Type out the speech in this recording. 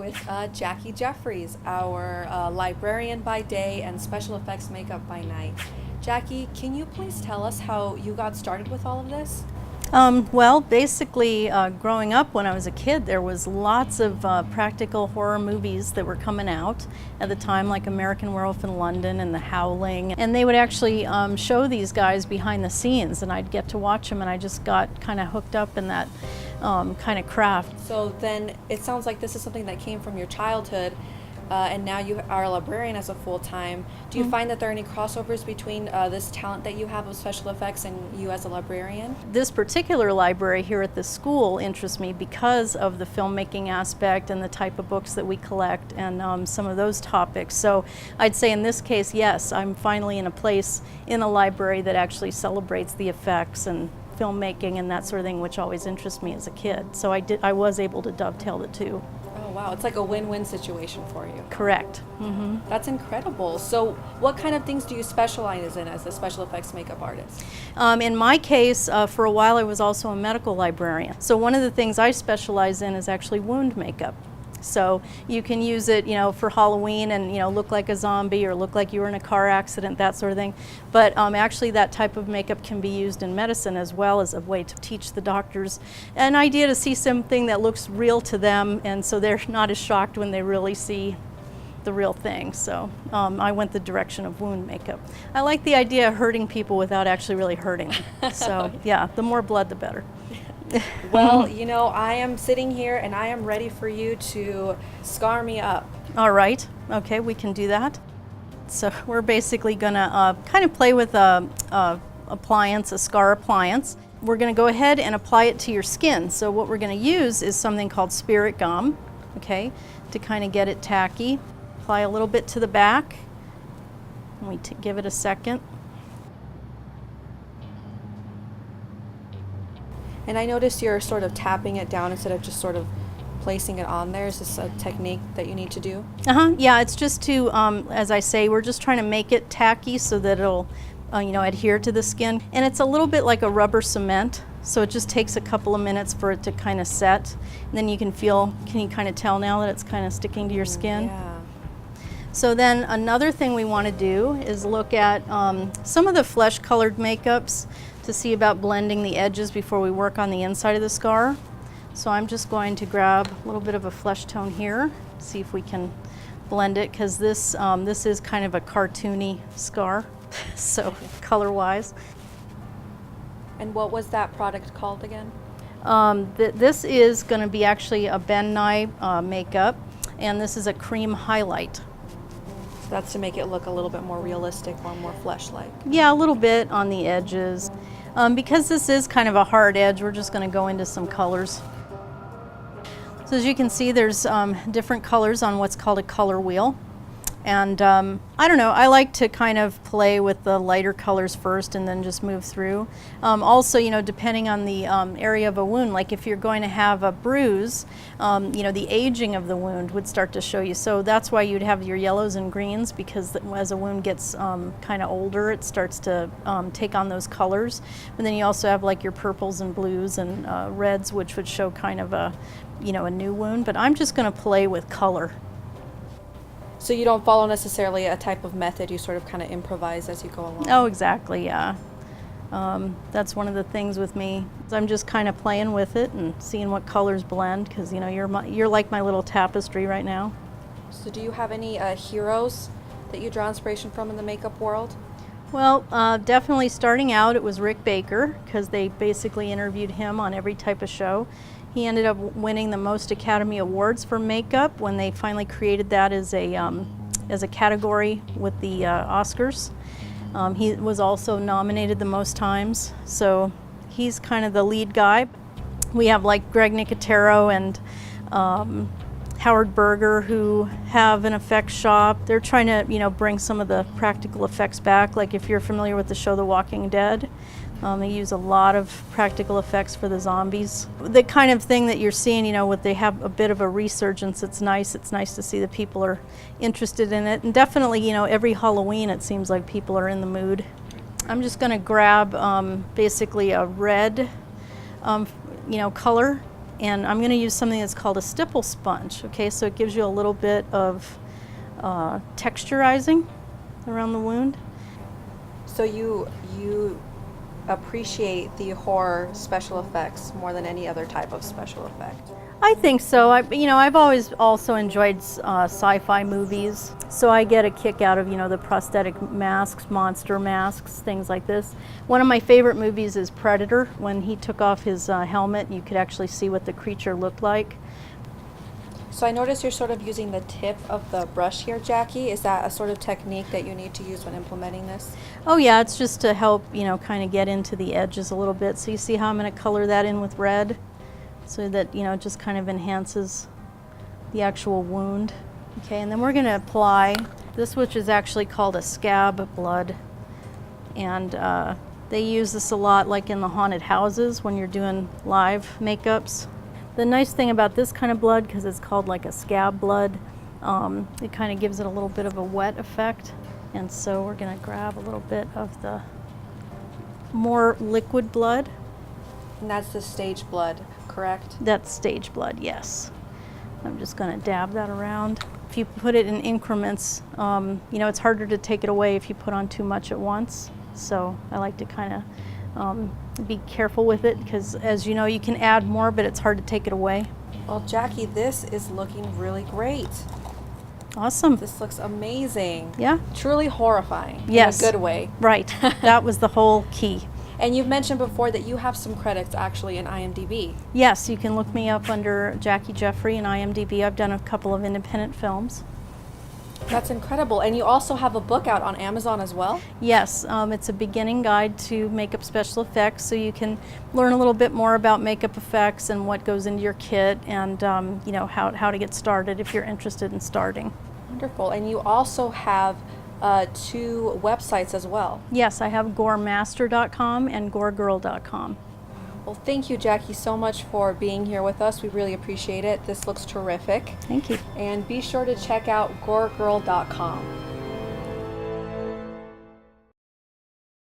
with Jackie Jeffries, our librarian by day and special effects makeup by night. Jackie, can you please tell us how you got started with all of this? Well, basically, growing up when I was a kid, there was lots of practical horror movies that were coming out at the time, like American Werewolf in London and The Howling. And they would actually show these guys behind the scenes, and I'd get to watch them, and I just got kind of hooked up in that kind of craft. So then it sounds like this is something that came from your childhood, and now you are a librarian as a full-time. Do you find that there are any crossovers between this talent that you have of special effects and you as a librarian? This particular library here at the school interests me because of the filmmaking aspect and the type of books that we collect and some of those topics. So I'd say in this case, yes, I'm finally in a place in a library that actually celebrates the effects and filmmaking and that sort of thing, which always interests me as a kid. So I was able to dovetail the two. Oh wow, it's like a win-win situation for you. Correct. That's incredible. So what kind of things do you specialize in as a special effects makeup artist? In my case, for a while I was also a medical librarian. So one of the things I specialize in is actually wound makeup. So you can use it, for Halloween and, look like a zombie or look like you were in a car accident, that sort of thing. But actually that type of makeup can be used in medicine as well as a way to teach the doctors an idea to see something that looks real to them, and so they're not as shocked when they really see the real thing. So I went the direction of wound makeup. I like the idea of hurting people without actually really hurting them. So yeah, the more blood, the better. Well, I am sitting here and I am ready for you to scar me up. All right. Okay, we can do that. So we're basically going to kind of play with a scar appliance. We're going to go ahead and apply it to your skin. So what we're going to use is something called spirit gum, okay, to kind of get it tacky. Apply a little bit to the back. And we give it a second. And I noticed you're sort of tapping it down instead of just sort of placing it on there. Is this a technique that you need to do? Yeah, it's just to, as I say, we're just trying to make it tacky so that it'll, adhere to the skin. And it's a little bit like a rubber cement, so it just takes a couple of minutes for it to kind of set. And then can you kind of tell now that it's kind of sticking to your skin? Yeah. So then another thing we want to do is look at some of the flesh-colored makeups to see about blending the edges before we work on the inside of the scar. So I'm just going to grab a little bit of a flesh tone here, see if we can blend it, because this is kind of a cartoony scar, so color-wise. And what was that product called again? This is going to be actually a Ben Nye makeup, and this is a cream highlight. So that's to make it look a little bit more realistic or more flesh-like. Yeah, a little bit on the edges. Because this is kind of a hard edge, we're just going to go into some colors. So as you can see, there's different colors on what's called a color wheel. And I don't know, I like to kind of play with the lighter colors first and then just move through. Also, depending on the area of a wound, like if you're going to have a bruise, the aging of the wound would start to show you. So that's why you'd have your yellows and greens, because as a wound gets kind of older, it starts to take on those colors. But then you also have like your purples and blues and reds, which would show kind of a new wound. But I'm just going to play with color. So you don't follow necessarily a type of method, you sort of kind of improvise as you go along? Oh, exactly, yeah. That's one of the things with me. I'm just kind of playing with it and seeing what colors blend, because you're like my little tapestry right now. So do you have any heroes that you draw inspiration from in the makeup world? Well, definitely starting out it was Rick Baker, because they basically interviewed him on every type of show. He ended up winning the most Academy Awards for makeup when they finally created that as a category with the Oscars. He was also nominated the most times, so he's kind of the lead guy. We have like Greg Nicotero and Howard Berger, who have an effects shop. They're trying to, bring some of the practical effects back. Like if you're familiar with the show The Walking Dead, they use a lot of practical effects for the zombies. The kind of thing that you're seeing, they have a bit of a resurgence. It's nice. It's nice to see that people are interested in it. And definitely, every Halloween it seems like people are in the mood. I'm just going to grab basically a red, color, And I'm going to use something that's called a stipple sponge. Okay, so it gives you a little bit of texturizing around the wound. So you appreciate the horror special effects more than any other type of special effect. I think so. I've always also enjoyed sci-fi movies, so I get a kick out of, the prosthetic masks, monster masks, things like this. One of my favorite movies is Predator. When he took off his helmet, you could actually see what the creature looked like. So I notice you're sort of using the tip of the brush here, Jackie. Is that a sort of technique that you need to use when implementing this? Oh yeah, it's just to help, kind of get into the edges a little bit. So you see how I'm going to color that in with red, so that, it just kind of enhances the actual wound. Okay, and then we're going to apply this, which is actually called a scab blood. And they use this a lot, like in the haunted houses when you're doing live makeups. The nice thing about this kind of blood, because it's called like a scab blood, it kind of gives it a little bit of a wet effect. And so we're going to grab a little bit of the more liquid blood. And that's the stage blood, correct? That's stage blood, yes. I'm just going to dab that around. If you put it in increments, it's harder to take it away if you put on too much at once. So I like to kind of be careful with it, because as you know, you can add more, but it's hard to take it away. Well, Jackie, this is looking really great. Awesome. This looks amazing. Yeah. Truly horrifying. Yes. In a good way. Right. That was the whole key. And you've mentioned before that you have some credits actually in IMDb. Yes, you can look me up under Jackie Jeffrey in IMDb. I've done a couple of independent films. That's incredible. And you also have a book out on Amazon as well? Yes, it's a beginning guide to makeup special effects, so you can learn a little bit more about makeup effects and what goes into your kit, and how to get started if you're interested in starting. Wonderful. And you also have 2 websites as well. Yes, I have goremaster.com and goregirl.com. Well, thank you, Jackie, so much for being here with us. We really appreciate it. This looks terrific. Thank you. And be sure to check out goregirl.com.